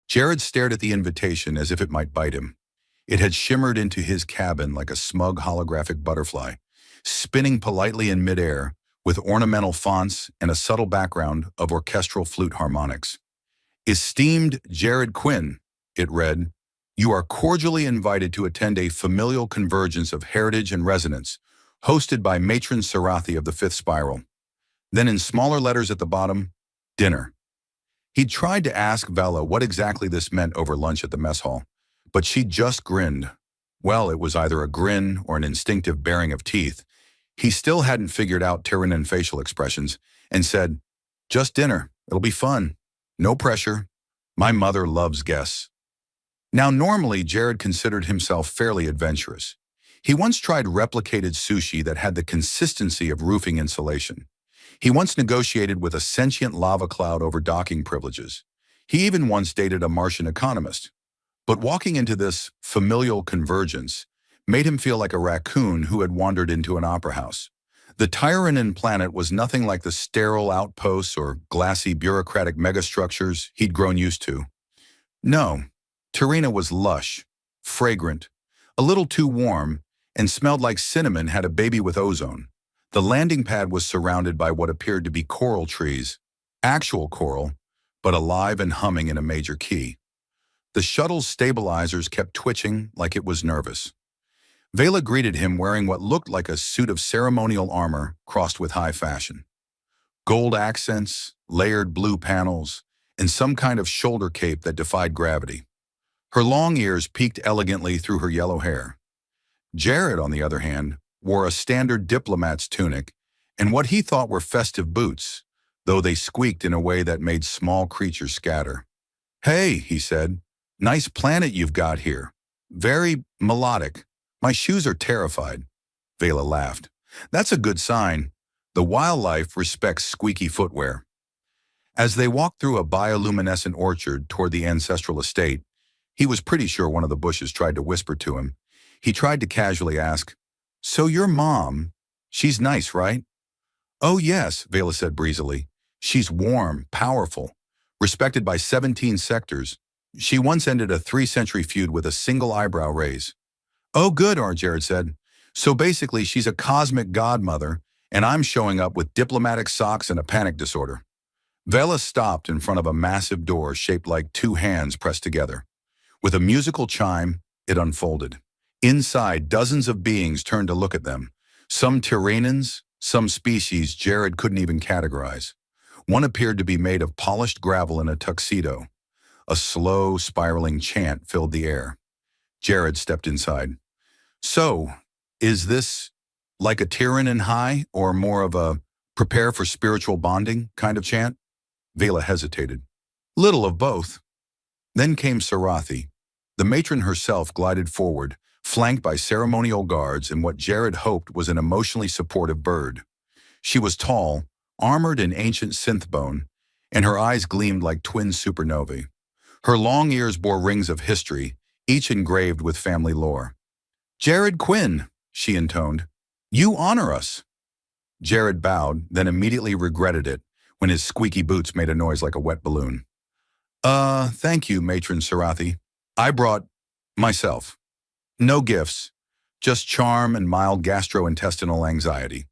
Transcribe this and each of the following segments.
Jared stared at the invitation as if it might bite him. It had shimmered into his cabin like a smug holographic butterfly, spinning politely in midair with ornamental fonts and a subtle background of orchestral flute harmonics. Esteemed Jared Quinn, it read, you are cordially invited to attend a familial convergence of heritage and resonance, hosted by Matron Sarathi of the Fifth Spiral. Then in smaller letters at the bottom, dinner. He'd tried to ask Vela what exactly this meant over lunch at the mess hall, but she just grinned. Well, it was either a grin or an instinctive baring of teeth. He still hadn't figured out Tyrannan facial expressions and said, just dinner. It'll be fun. No pressure. My mother loves guests. Now, normally, Jared considered himself fairly adventurous. He once tried replicated sushi that had the consistency of roofing insulation. He once negotiated with a sentient lava cloud over docking privileges. He even once dated a Martian economist. But walking into this familial convergence made him feel like a raccoon who had wandered into an opera house. The Tyrannan planet was nothing like the sterile outposts or glassy bureaucratic megastructures he'd grown used to. No, Tyrrhena was lush, fragrant, a little too warm, and smelled like cinnamon had a baby with ozone. The landing pad was surrounded by what appeared to be coral trees, actual coral, but alive and humming in a major key. The shuttle's stabilizers kept twitching like it was nervous. Vela greeted him wearing what looked like a suit of ceremonial armor crossed with high fashion. Gold accents, layered blue panels, and some kind of shoulder cape that defied gravity. Her long ears peeked elegantly through her yellow hair. Jared, on the other hand, wore a standard diplomat's tunic and what he thought were festive boots, though they squeaked in a way that made small creatures scatter. Hey, he said, nice planet you've got here. Very melodic. My shoes are terrified. Vela laughed. That's a good sign. The wildlife respects squeaky footwear. As they walked through a bioluminescent orchard toward the ancestral estate, he was pretty sure one of the bushes tried to whisper to him. He tried to casually ask, so your mom, she's nice, right? Oh yes, Vela said breezily. She's warm, powerful, respected by 17 sectors. She once ended a 3-century feud with a single eyebrow raise. Oh good, Jared said. So basically she's a cosmic godmother, and I'm showing up with diplomatic socks and a panic disorder. Vela stopped in front of a massive door shaped like 2 hands pressed together. With a musical chime, it unfolded. Inside, dozens of beings turned to look at them. Some Tyrannans, some species Jared couldn't even categorize. One appeared to be made of polished gravel in a tuxedo. A slow, spiraling chant filled the air. Jared stepped inside. So, is this like a Tyrannan high or more of a prepare for spiritual bonding kind of chant? Vela hesitated. Little of both. Then came Sarathi. The matron herself glided forward, flanked by ceremonial guards and what Jared hoped was an emotionally supportive bird. She was tall, armored in ancient synth bone, and her eyes gleamed like twin supernovae. Her long ears bore rings of history, each engraved with family lore. Jared Quinn, she intoned, you honor us. Jared bowed, then immediately regretted it when his squeaky boots made a noise like a wet balloon. Thank you, Matron Sarathi. I brought myself. No gifts, just charm and mild gastrointestinal anxiety.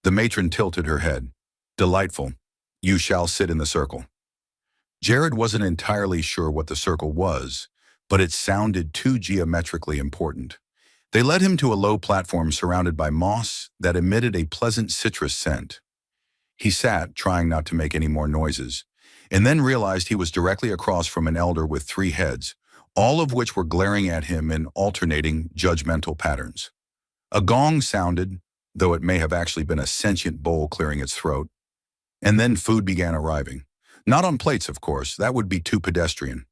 The matron tilted her head. Delightful. You shall sit in the circle. Jared wasn't entirely sure what the circle was, but it sounded too geometrically important. They led him to a low platform surrounded by moss that emitted a pleasant citrus scent. He sat, trying not to make any more noises, and then realized he was directly across from an elder with 3 heads, all of which were glaring at him in alternating, judgmental patterns. A gong sounded, though it may have actually been a sentient bowl clearing its throat. And then food began arriving. Not on plates, of course, that would be too pedestrian.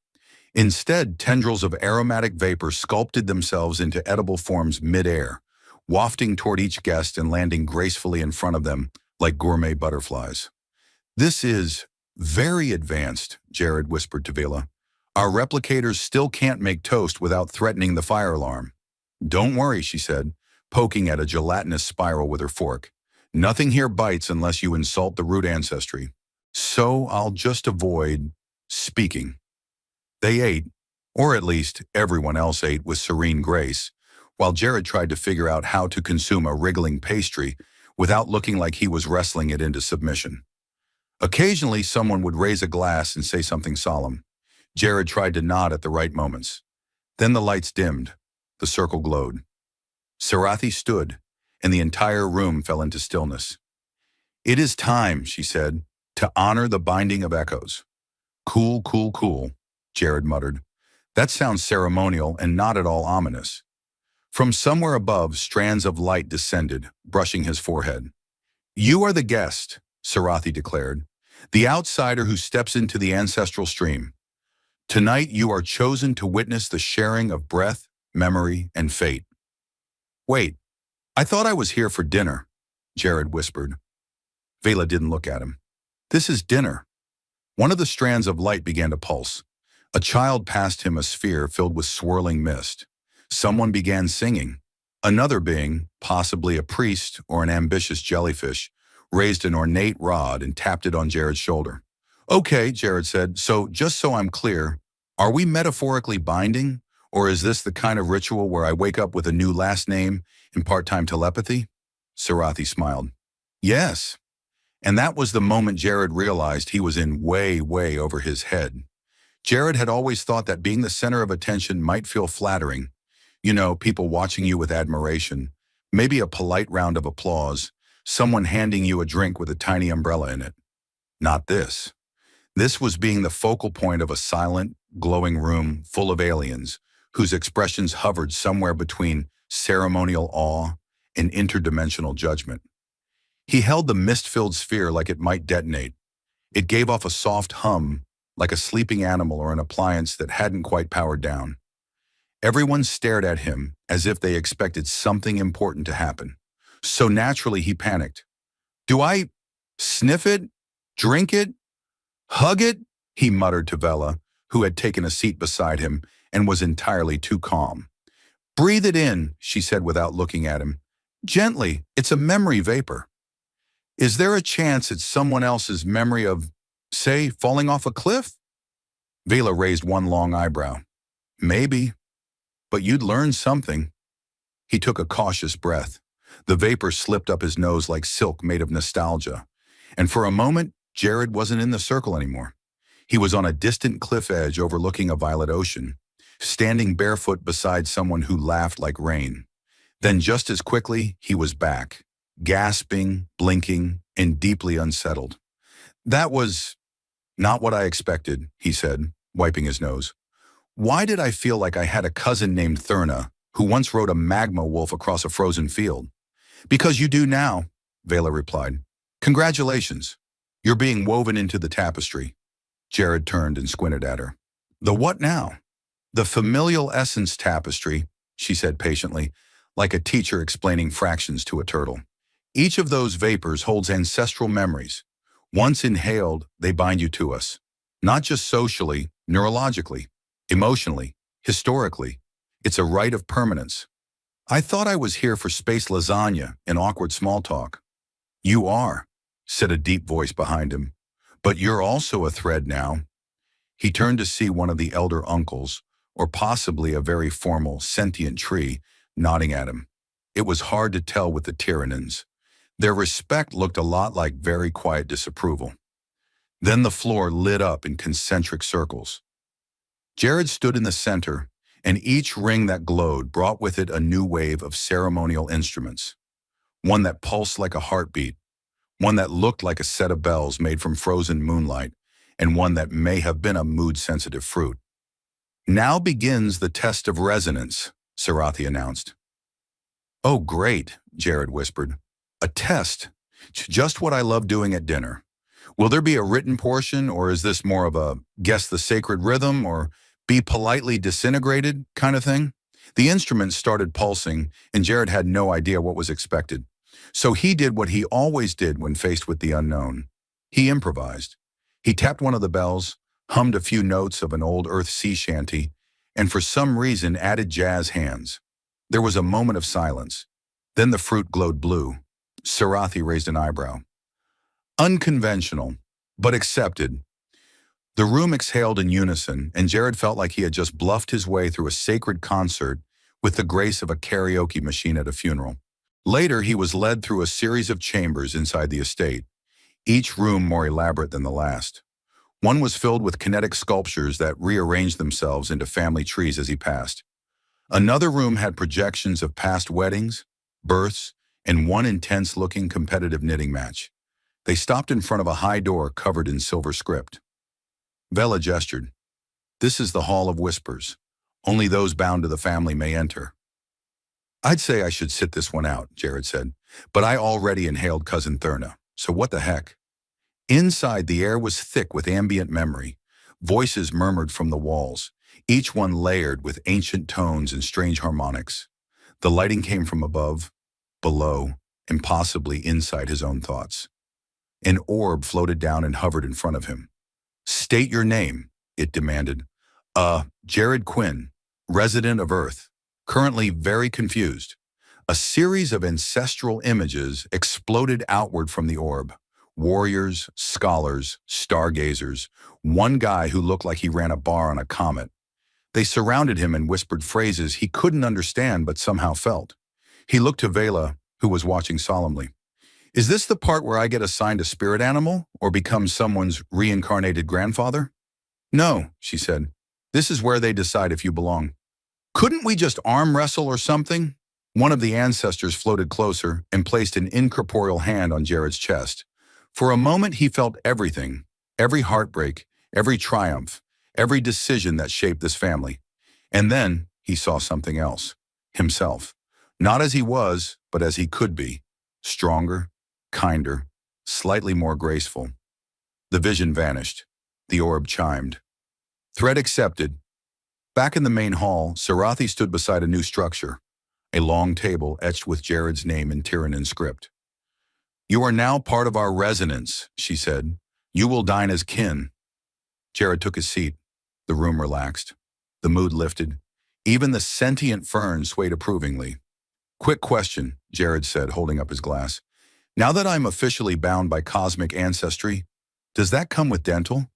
Instead, tendrils of aromatic vapor sculpted themselves into edible forms mid-air, wafting toward each guest and landing gracefully in front of them like gourmet butterflies. This is very advanced, Jared whispered to Vela. Our replicators still can't make toast without threatening the fire alarm. Don't worry, she said, poking at a gelatinous spiral with her fork. Nothing here bites unless you insult the root ancestry. So I'll just avoid speaking. They ate, or at least everyone else ate with serene grace, while Jared tried to figure out how to consume a wriggling pastry without looking like he was wrestling it into submission. Occasionally, someone would raise a glass and say something solemn. Jared tried to nod at the right moments. Then the lights dimmed. The circle glowed. Sarathi stood, and the entire room fell into stillness. "It is time," she said, "to honor the binding of echoes." "Cool, cool, cool," Jared muttered. "That sounds ceremonial and not at all ominous." From somewhere above, strands of light descended, brushing his forehead. "You are the guest," Sarathi declared, "the outsider who steps into the ancestral stream. Tonight you are chosen to witness the sharing of breath, memory, and fate." "Wait, I thought I was here for dinner," Jared whispered. Vela didn't look at him. "This is dinner." One of the strands of light began to pulse. A child passed him a sphere filled with swirling mist. Someone began singing. Another being, possibly a priest or an ambitious jellyfish, raised an ornate rod and tapped it on Jared's shoulder. "Okay," Jared said, "so just so I'm clear, are we metaphorically binding, or is this the kind of ritual where I wake up with a new last name and part-time telepathy?" Sarathi smiled. "Yes." And that was the moment Jared realized he was in way, way over his head. Jared had always thought that being the center of attention might feel flattering. You know, people watching you with admiration, maybe a polite round of applause, someone handing you a drink with a tiny umbrella in it. Not this. This was being the focal point of a silent, glowing room full of aliens whose expressions hovered somewhere between ceremonial awe and interdimensional judgment. He held the mist-filled sphere like it might detonate. It gave off a soft hum, like a sleeping animal or an appliance that hadn't quite powered down. Everyone stared at him as if they expected something important to happen. So naturally he panicked. "Do I sniff it? Drink it? Hug it?" he muttered to Vela, who had taken a seat beside him and was entirely too calm. "Breathe it in," she said without looking at him. "Gently, it's a memory vapor." "Is there a chance it's someone else's memory of, say, falling off a cliff?" Vela raised one long eyebrow. "Maybe. But you'd learn something." He took a cautious breath. The vapor slipped up his nose like silk made of nostalgia. And for a moment, Jared wasn't in the circle anymore. He was on a distant cliff edge overlooking a violet ocean, standing barefoot beside someone who laughed like rain. Then just as quickly, he was back, gasping, blinking, and deeply unsettled. "That was not what I expected," he said, wiping his nose. "Why did I feel like I had a cousin named Thurna, who once rode a magma wolf across a frozen field?" "Because you do now," Vela replied. "Congratulations. You're being woven into the tapestry." Jared turned and squinted at her. "The what now?" "The familial essence tapestry," she said patiently, like a teacher explaining fractions to a turtle. "Each of those vapors holds ancestral memories. Once inhaled, they bind you to us. Not just socially, neurologically, emotionally, historically. It's a rite of permanence." "I thought I was here for space lasagna and awkward small talk." "You are," said a deep voice behind him. "But you're also a thread now." He turned to see one of the elder uncles, or possibly a very formal, sentient tree, nodding at him. It was hard to tell with the Tyrannins. Their respect looked a lot like very quiet disapproval. Then the floor lit up in concentric circles. Jared stood in the center, and each ring that glowed brought with it a new wave of ceremonial instruments. One that pulsed like a heartbeat, one that looked like a set of bells made from frozen moonlight, and one that may have been a mood-sensitive fruit. "Now begins the test of resonance," Sarathi announced. "Oh, great," Jared whispered. "A test. Just what I love doing at dinner. Will there be a written portion, or is this more of a guess the sacred rhythm, or be politely disintegrated kind of thing?" The instruments started pulsing, and Jared had no idea what was expected. So he did what he always did when faced with the unknown. He improvised. He tapped one of the bells, hummed a few notes of an old Earth sea shanty, and for some reason added jazz hands. There was a moment of silence. Then the fruit glowed blue. Sarathi raised an eyebrow. "Unconventional, but accepted. The room exhaled in unison, and Jared felt like he had just bluffed his way through a sacred concert with the grace of a karaoke machine at a funeral. Later, he was led through a series of chambers inside the estate, each room more elaborate than the last. One was filled with kinetic sculptures that rearranged themselves into family trees as he passed. Another room had projections of past weddings, births, and one intense-looking competitive knitting match. They stopped in front of a high door covered in silver script. Vela gestured. "This is the Hall of Whispers. Only those bound to the family may enter." "I'd say I should sit this one out," Jared said, "but I already inhaled Cousin Thurna, so what the heck?" Inside, the air was thick with ambient memory. Voices murmured from the walls, each one layered with ancient tones and strange harmonics. The lighting came from above, below, and possibly inside his own thoughts. An orb floated down and hovered in front of him. "State your name," it demanded. Jared Quinn, resident of Earth, currently very confused." A series of ancestral images exploded outward from the orb. Warriors, scholars, stargazers, one guy who looked like he ran a bar on a comet. They surrounded him and whispered phrases he couldn't understand but somehow felt. He looked to Vela, who was watching solemnly. "Is this the part where I get assigned a spirit animal or become someone's reincarnated grandfather?" "No," she said. "This is where they decide if you belong." "Couldn't we just arm wrestle or something?" One of the ancestors floated closer and placed an incorporeal hand on Jared's chest. For a moment he felt everything, every heartbreak, every triumph, every decision that shaped this family. And then he saw something else, himself. Not as he was, but as he could be. Stronger, kinder, slightly more graceful. The vision vanished. The orb chimed. Threat accepted. Back in the main hall, Sarathi stood beside a new structure, a long table etched with Jared's name in Tiranan script. "You are now part of our resonance," she said. "You will dine as kin." Jared took his seat. The room relaxed. The mood lifted. Even the sentient fern swayed approvingly. "Quick question," Jared said, holding up his glass. "Now that I'm officially bound by cosmic ancestry, does that come with dental?"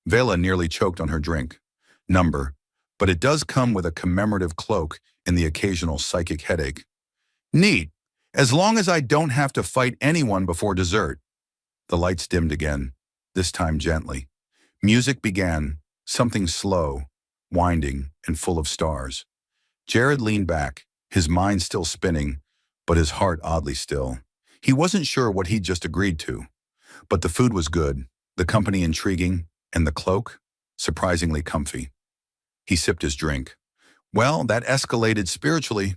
Vela nearly choked on her drink. "Number, but it does come with a commemorative cloak and the occasional psychic headache." "Neat. As long as I don't have to fight anyone before dessert." The lights dimmed again, this time gently. Music began, something slow, winding, and full of stars. Jared leaned back, his mind still spinning, but his heart oddly still. He wasn't sure what he'd just agreed to. But the food was good, the company intriguing, and the cloak surprisingly comfy. He sipped his drink. Well, that escalated spiritually.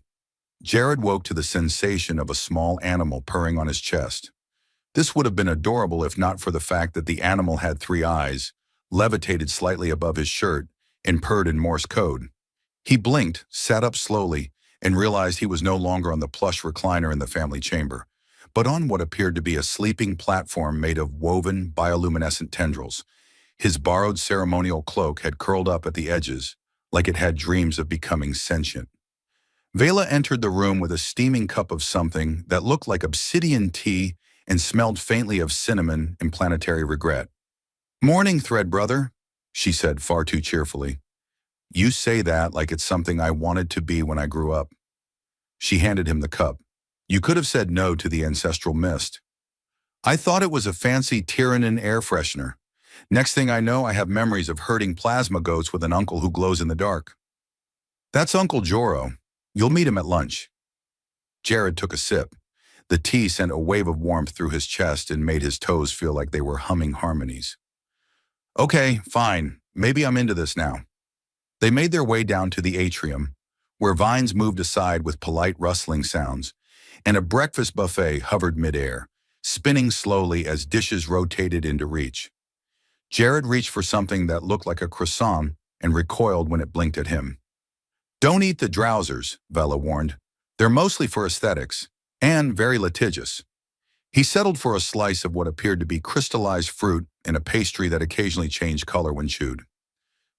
Jared woke to the sensation of a small animal purring on his chest. This would have been adorable if not for the fact that the animal had 3 eyes, levitated slightly above his shirt, and purred in Morse code. He blinked, sat up slowly, and realized he was no longer on the plush recliner in the family chamber, but on what appeared to be a sleeping platform made of woven, bioluminescent tendrils. His borrowed ceremonial cloak had curled up at the edges, like it had dreams of becoming sentient. Vela entered the room with a steaming cup of something that looked like obsidian tea and smelled faintly of cinnamon and planetary regret. "Morning, Thread Brother," she said far too cheerfully. "You say that like it's something I wanted to be when I grew up." She handed him the cup. "You could have said no to the ancestral mist." "I thought it was a fancy Tiranan air freshener. Next thing I know, I have memories of herding plasma goats with an uncle who glows in the dark." "That's Uncle Joro. You'll meet him at lunch." Jared took a sip. The tea sent a wave of warmth through his chest and made his toes feel like they were humming harmonies. "Okay, fine. Maybe I'm into this now." They made their way down to the atrium, where vines moved aside with polite rustling sounds, and a breakfast buffet hovered midair, spinning slowly as dishes rotated into reach. Jared reached for something that looked like a croissant and recoiled when it blinked at him. "Don't eat the drowsers," Vela warned. "They're mostly for aesthetics, and very litigious." He settled for a slice of what appeared to be crystallized fruit and a pastry that occasionally changed color when chewed.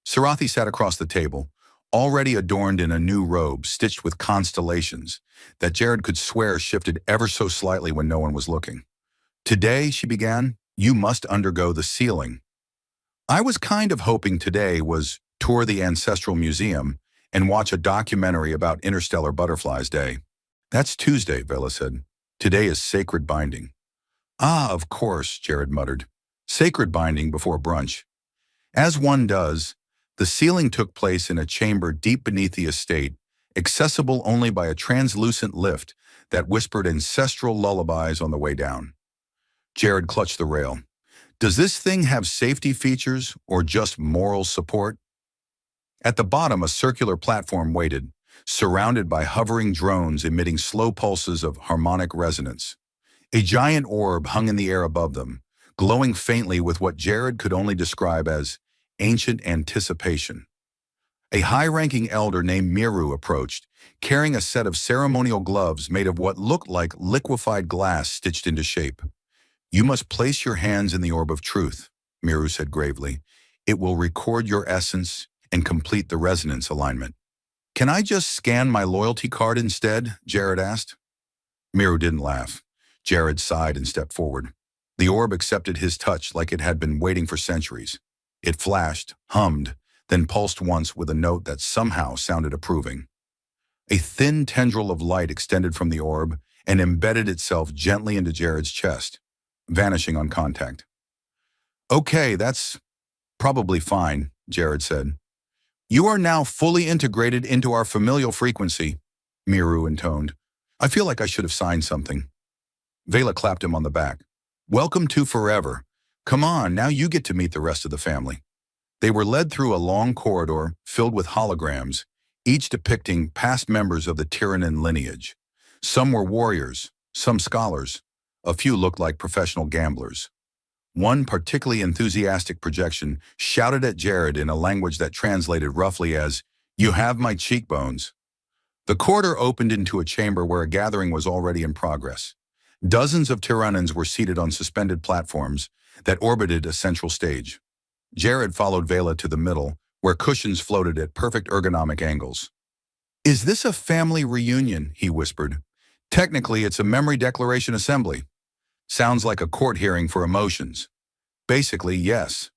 Sarathi sat across the table, already adorned in a new robe stitched with constellations that Jared could swear shifted ever so slightly when no one was looking. "Today," she began, "you must undergo the sealing." I was kind of hoping today was tour the Ancestral Museum and watch a documentary about Interstellar Butterflies Day. That's Tuesday, Vela said. Today is sacred binding. Ah, of course, Jared muttered. Sacred binding before brunch. As one does, the sealing took place in a chamber deep beneath the estate, accessible only by a translucent lift that whispered ancestral lullabies on the way down. Jared clutched the rail. Does this thing have safety features or just moral support? At the bottom, a circular platform waited, surrounded by hovering drones emitting slow pulses of harmonic resonance. A giant orb hung in the air above them, glowing faintly with what Jared could only describe as ancient anticipation. A high-ranking elder named Miru approached, carrying a set of ceremonial gloves made of what looked like liquefied glass stitched into shape. You must place your hands in the orb of truth, Miru said gravely. It will record your essence and complete the resonance alignment. Can I just scan my loyalty card instead? Jared asked. Miru didn't laugh. Jared sighed and stepped forward. The orb accepted his touch like it had been waiting for centuries. It flashed, hummed, then pulsed once with a note that somehow sounded approving. A thin tendril of light extended from the orb and embedded itself gently into Jared's chest, vanishing on contact. Okay, that's probably fine, Jared said. You are now fully integrated into our familial frequency, Miru intoned. I feel like I should have signed something. Vela clapped him on the back. Welcome to forever. Come on, now you get to meet the rest of the family. They were led through a long corridor filled with holograms, each depicting past members of the Tyrannan lineage. Some were warriors, some scholars. A few looked like professional gamblers. One particularly enthusiastic projection shouted at Jared in a language that translated roughly as, "You have my cheekbones." The corridor opened into a chamber where a gathering was already in progress. Dozens of Tyrannans were seated on suspended platforms that orbited a central stage. Jared followed Vela to the middle, where cushions floated at perfect ergonomic angles. Is this a family reunion? He whispered. Technically, it's a memory declaration assembly. Sounds like a court hearing for emotions. Basically, yes.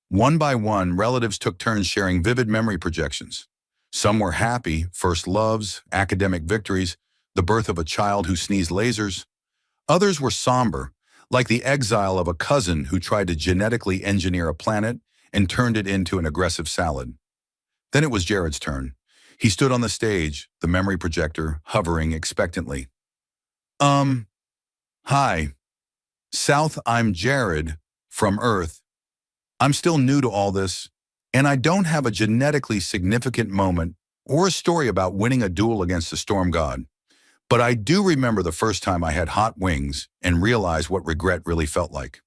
One by one, relatives took turns sharing vivid memory projections. Some were happy, first loves, academic victories, the birth of a child who sneezed lasers. Others were somber, like the exile of a cousin who tried to genetically engineer a planet and turned it into an aggressive salad. Then it was Jared's turn. He stood on the stage, the memory projector hovering expectantly. Hi. South, I'm Jared, from Earth. I'm still new to all this, and I don't have a genetically significant moment or a story about winning a duel against the storm god. But I do remember the first time I had hot wings and realized what regret really felt like.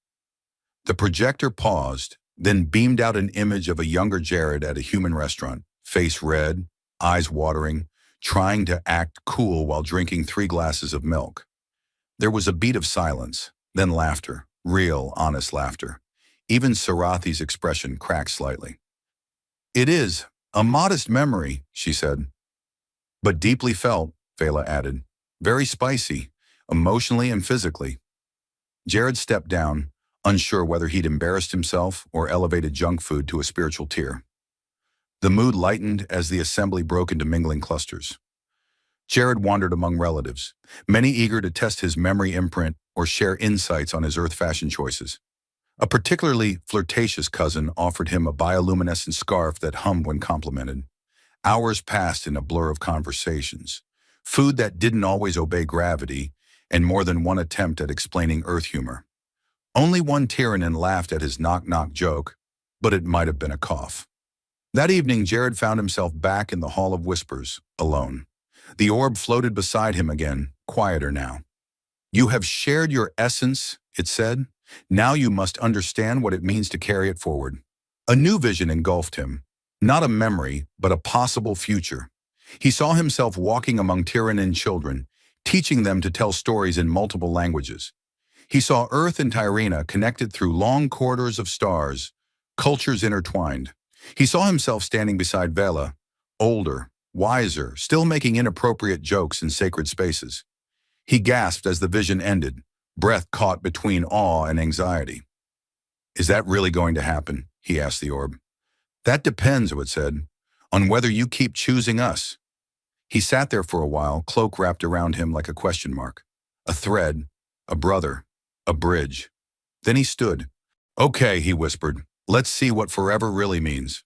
The projector paused, then beamed out an image of a younger Jared at a human restaurant, face red, eyes watering, trying to act cool while drinking 3 glasses of milk. There was a beat of silence, then laughter, real, honest laughter. Even Sarathi's expression cracked slightly. It is a modest memory, she said. But deeply felt, Vela added. Very spicy, emotionally and physically. Jared stepped down, unsure whether he'd embarrassed himself or elevated junk food to a spiritual tier. The mood lightened as the assembly broke into mingling clusters. Jared wandered among relatives, many eager to test his memory imprint or share insights on his Earth fashion choices. A particularly flirtatious cousin offered him a bioluminescent scarf that hummed when complimented. Hours passed in a blur of conversations, food that didn't always obey gravity, and more than one attempt at explaining Earth humor. Only one Tyrannan laughed at his knock-knock joke, but it might have been a cough. That evening, Jared found himself back in the Hall of Whispers, alone. The orb floated beside him again, quieter now. You have shared your essence, it said. Now you must understand what it means to carry it forward. A new vision engulfed him. Not a memory, but a possible future. He saw himself walking among Tyrannan children, teaching them to tell stories in multiple languages. He saw Earth and Tyrrhena connected through long corridors of stars, cultures intertwined. He saw himself standing beside Vela, older, wiser, still making inappropriate jokes in sacred spaces. He gasped as the vision ended, breath caught between awe and anxiety. Is that really going to happen? he asked the orb. That depends, it said, on whether you keep choosing us. He sat there for a while, cloak wrapped around him like a question mark. A thread, a brother, a bridge. Then he stood. Okay, he whispered. Let's see what forever really means.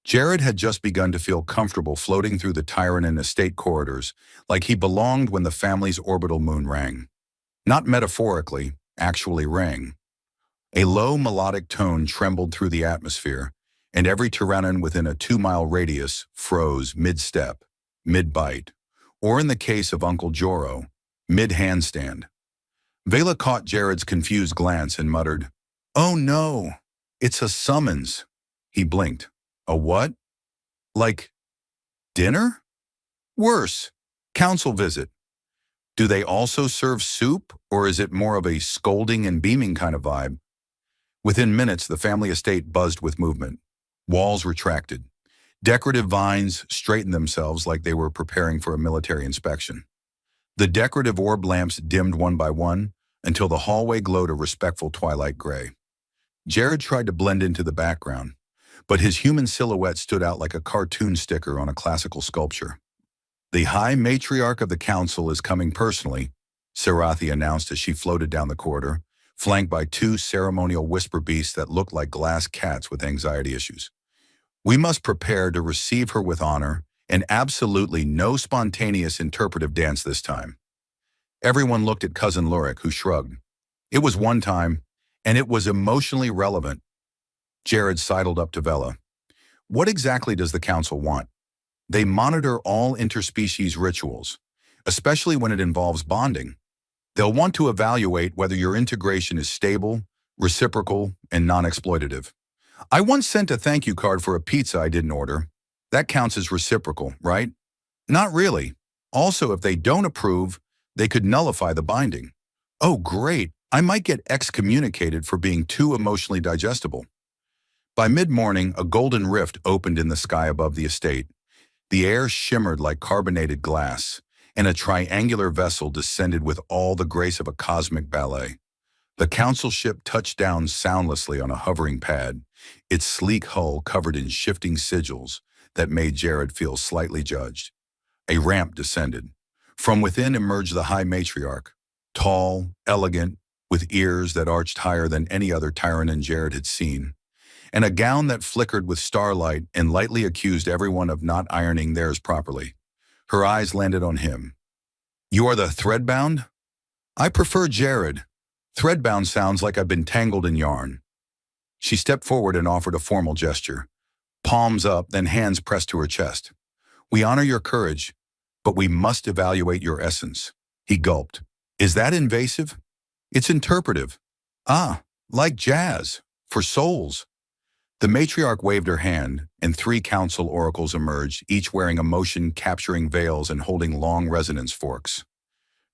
Jared had just begun to feel comfortable floating through the Tyronin estate corridors, like he belonged when the family's orbital moon rang. Not metaphorically, actually rang. A low melodic tone trembled through the atmosphere, and every Tyronin within a 2-mile radius froze mid-step, mid-bite, or in the case of Uncle Joro, mid-handstand. Vela caught Jared's confused glance and muttered, "Oh no, it's a summons." He blinked. A what? Like, dinner? Worse, council visit. Do they also serve soup, or is it more of a scolding and beaming kind of vibe? Within minutes, the family estate buzzed with movement. Walls retracted. Decorative vines straightened themselves like they were preparing for a military inspection. The decorative orb lamps dimmed one by one until the hallway glowed a respectful twilight gray. Jared tried to blend into the background, but his human silhouette stood out like a cartoon sticker on a classical sculpture. The High Matriarch of the Council is coming personally, Sarathi announced as she floated down the corridor, flanked by 2 ceremonial whisper beasts that looked like glass cats with anxiety issues. We must prepare to receive her with honor, and absolutely no spontaneous interpretive dance this time. Everyone looked at Cousin Lurik, who shrugged. It was one time, and it was emotionally relevant. Jared sidled up to Vela. What exactly does the council want? They monitor all interspecies rituals, especially when it involves bonding. They'll want to evaluate whether your integration is stable, reciprocal, and non-exploitative. I once sent a thank you card for a pizza I didn't order. That counts as reciprocal, right? Not really. Also, if they don't approve, they could nullify the binding. Oh, great. I might get excommunicated for being too emotionally digestible. By mid-morning, a golden rift opened in the sky above the estate. The air shimmered like carbonated glass, and a triangular vessel descended with all the grace of a cosmic ballet. The council ship touched down soundlessly on a hovering pad, its sleek hull covered in shifting sigils that made Jared feel slightly judged. A ramp descended. From within emerged the High Matriarch, tall, elegant, with ears that arched higher than any other Tyronin Jared had seen, and a gown that flickered with starlight and lightly accused everyone of not ironing theirs properly. Her eyes landed on him. You are the Threadbound? I prefer Jared. Threadbound sounds like I've been tangled in yarn. She stepped forward and offered a formal gesture. Palms up, then hands pressed to her chest. We honor your courage, but we must evaluate your essence. He gulped. Is that invasive? It's interpretive. Ah, like jazz, for souls. The matriarch waved her hand, and 3 council oracles emerged, each wearing emotion-capturing veils and holding long resonance forks.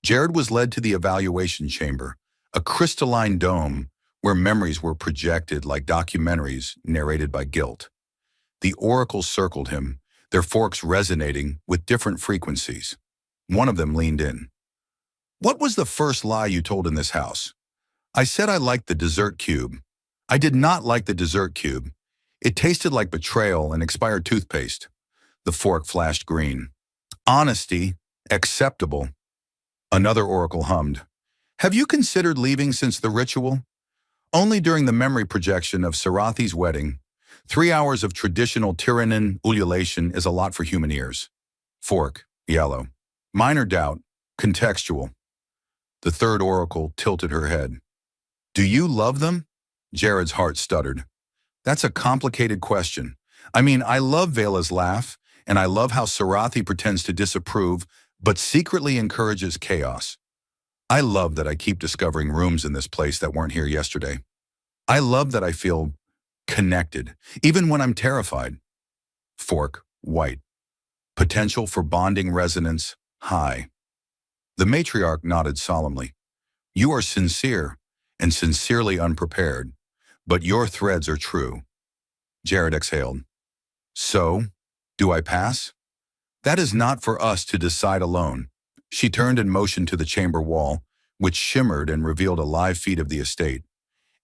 Jared was led to the evaluation chamber, a crystalline dome where memories were projected like documentaries narrated by guilt. The oracles circled him, their forks resonating with different frequencies. One of them leaned in. What was the first lie you told in this house? I said I liked the dessert cube. I did not like the dessert cube. It tasted like betrayal and expired toothpaste. The fork flashed green. Honesty, acceptable. Another oracle hummed. Have you considered leaving since the ritual? Only during the memory projection of Sarathi's wedding. 3 hours of traditional Tyronin ululation is a lot for human ears. Fork, yellow. Minor doubt, contextual. The third oracle tilted her head. Do you love them? Jared's heart stuttered. That's a complicated question. I mean, I love Vela's laugh, and I love how Sarathi pretends to disapprove, but secretly encourages chaos. I love that I keep discovering rooms in this place that weren't here yesterday. I love that I feel connected, even when I'm terrified. Fork, white. Potential for bonding resonance, high. The matriarch nodded solemnly. You are sincere and sincerely unprepared, but your threads are true. Jared exhaled. So, do I pass? That is not for us to decide alone. She turned and motioned to the chamber wall, which shimmered and revealed a live feed of the estate.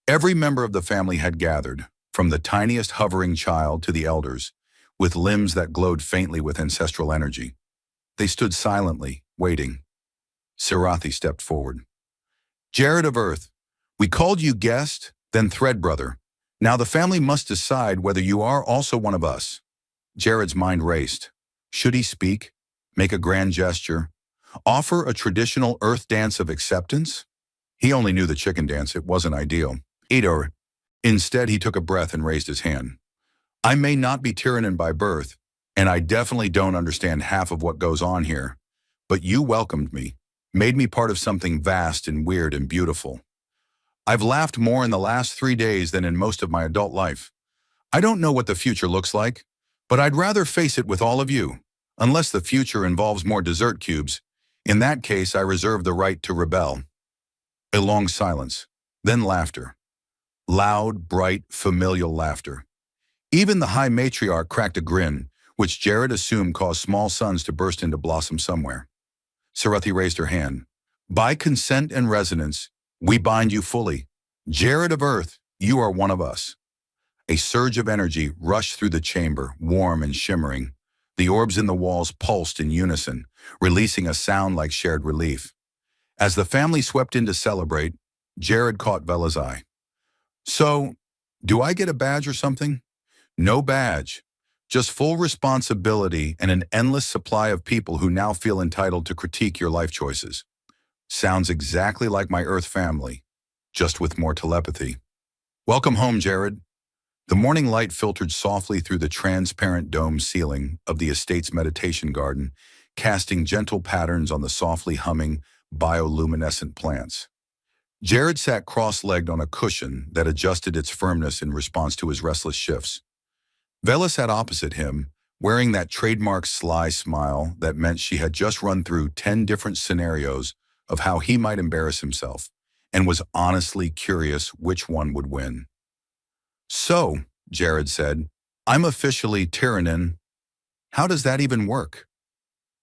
Every member of the family had gathered, from the tiniest hovering child to the elders, with limbs that glowed faintly with ancestral energy. They stood silently, waiting. Sarathi stepped forward. Jared of Earth, we called you guest, then thread brother. Now the family must decide whether you are also one of us. Jared's mind raced. Should he speak? Make a grand gesture? Offer a traditional Earth dance of acceptance? He only knew the chicken dance. It wasn't ideal. Edor. Instead, he took a breath and raised his hand. I may not be Tyrannan by birth, and I definitely don't understand half of what goes on here, but you welcomed me, made me part of something vast and weird and beautiful. I've laughed more in the last 3 days than in most of my adult life. I don't know what the future looks like, but I'd rather face it with all of you, unless the future involves more dessert cubes. In that case, I reserve the right to rebel. A long silence, then laughter. Loud, bright, familial laughter. Even the high matriarch cracked a grin, which Jared assumed caused small suns to burst into blossom somewhere. Sarathi raised her hand. By consent and resonance, we bind you fully. Jared of Earth, you are one of us. A surge of energy rushed through the chamber, warm and shimmering. The orbs in the walls pulsed in unison, releasing a sound like shared relief. As the family swept in to celebrate, Jared caught Vela's eye. So, do I get a badge or something? No badge, just full responsibility and an endless supply of people who now feel entitled to critique your life choices. Sounds exactly like my Earth family, just with more telepathy. Welcome home, Jared. The morning light filtered softly through the transparent dome ceiling of the estate's meditation garden, casting gentle patterns on the softly humming, bioluminescent plants. Jared sat cross-legged on a cushion that adjusted its firmness in response to his restless shifts. Vela sat opposite him, wearing that trademark sly smile that meant she had just run through 10 different scenarios of how he might embarrass himself, and was honestly curious which one would win. So, Jared said, I'm officially Tyrannan. How does that even work?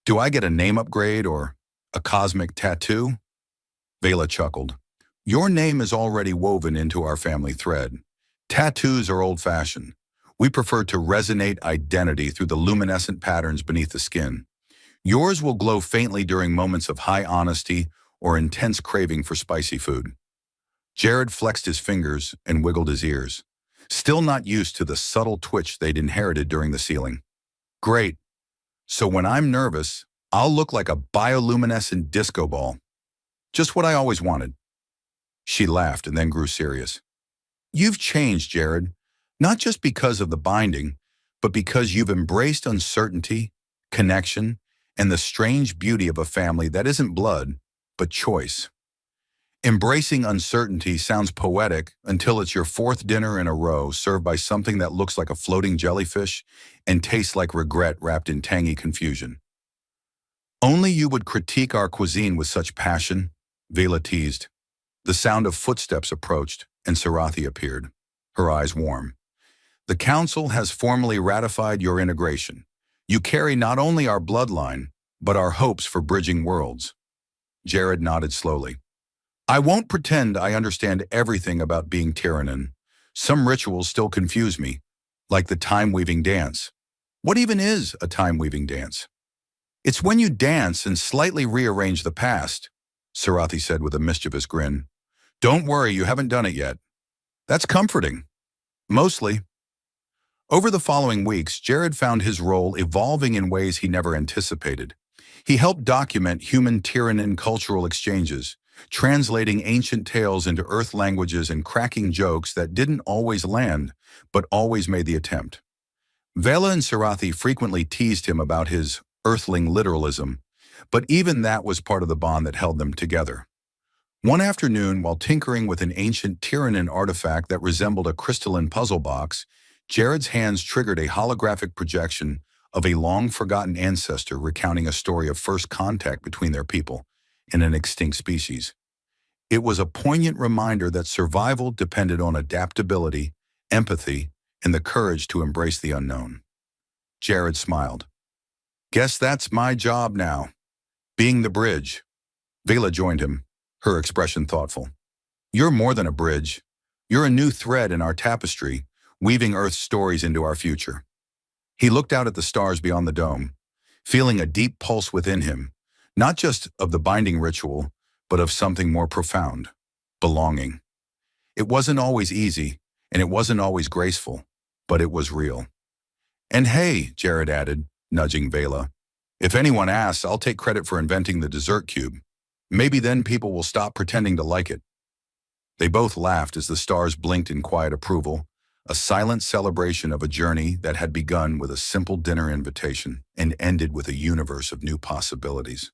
Do I get a name upgrade or a cosmic tattoo? Vela chuckled. Your name is already woven into our family thread. Tattoos are old-fashioned. We prefer to resonate identity through the luminescent patterns beneath the skin. Yours will glow faintly during moments of high honesty or intense craving for spicy food. Jared flexed his fingers and wiggled his ears, still not used to the subtle twitch they'd inherited during the sealing. Great. So when I'm nervous, I'll look like a bioluminescent disco ball. Just what I always wanted. She laughed and then grew serious. You've changed, Jared, not just because of the binding, but because you've embraced uncertainty, connection, and the strange beauty of a family that isn't blood, but choice. Embracing uncertainty sounds poetic until it's your 4th dinner in a row served by something that looks like a floating jellyfish and tastes like regret wrapped in tangy confusion. Only you would critique our cuisine with such passion, Vela teased. The sound of footsteps approached, and Sarathi appeared, her eyes warm. The council has formally ratified your integration. You carry not only our bloodline, but our hopes for bridging worlds. Jared nodded slowly. I won't pretend I understand everything about being Tyrannan. Some rituals still confuse me, like the time-weaving dance. What even is a time-weaving dance? It's when you dance and slightly rearrange the past, Sarathi said with a mischievous grin. Don't worry, you haven't done it yet. That's comforting. Mostly. Over the following weeks, Jared found his role evolving in ways he never anticipated. He helped document human Tyrannan cultural exchanges, translating ancient tales into Earth languages and cracking jokes that didn't always land, but always made the attempt. Vela and Sarathi frequently teased him about his Earthling literalism, but even that was part of the bond that held them together. One afternoon, while tinkering with an ancient Tyrannan artifact that resembled a crystalline puzzle box, Jared's hands triggered a holographic projection of a long-forgotten ancestor recounting a story of first contact between their people and an extinct species. It was a poignant reminder that survival depended on adaptability, empathy, and the courage to embrace the unknown. Jared smiled. Guess that's my job now, being the bridge. Vela joined him, her expression thoughtful. You're more than a bridge. You're a new thread in our tapestry, weaving Earth's stories into our future. He looked out at the stars beyond the dome, feeling a deep pulse within him, not just of the binding ritual, but of something more profound: belonging. It wasn't always easy, and it wasn't always graceful, but it was real. And hey, Jared added, nudging Vela, if anyone asks, I'll take credit for inventing the dessert cube. Maybe then people will stop pretending to like it. They both laughed as the stars blinked in quiet approval, a silent celebration of a journey that had begun with a simple dinner invitation and ended with a universe of new possibilities.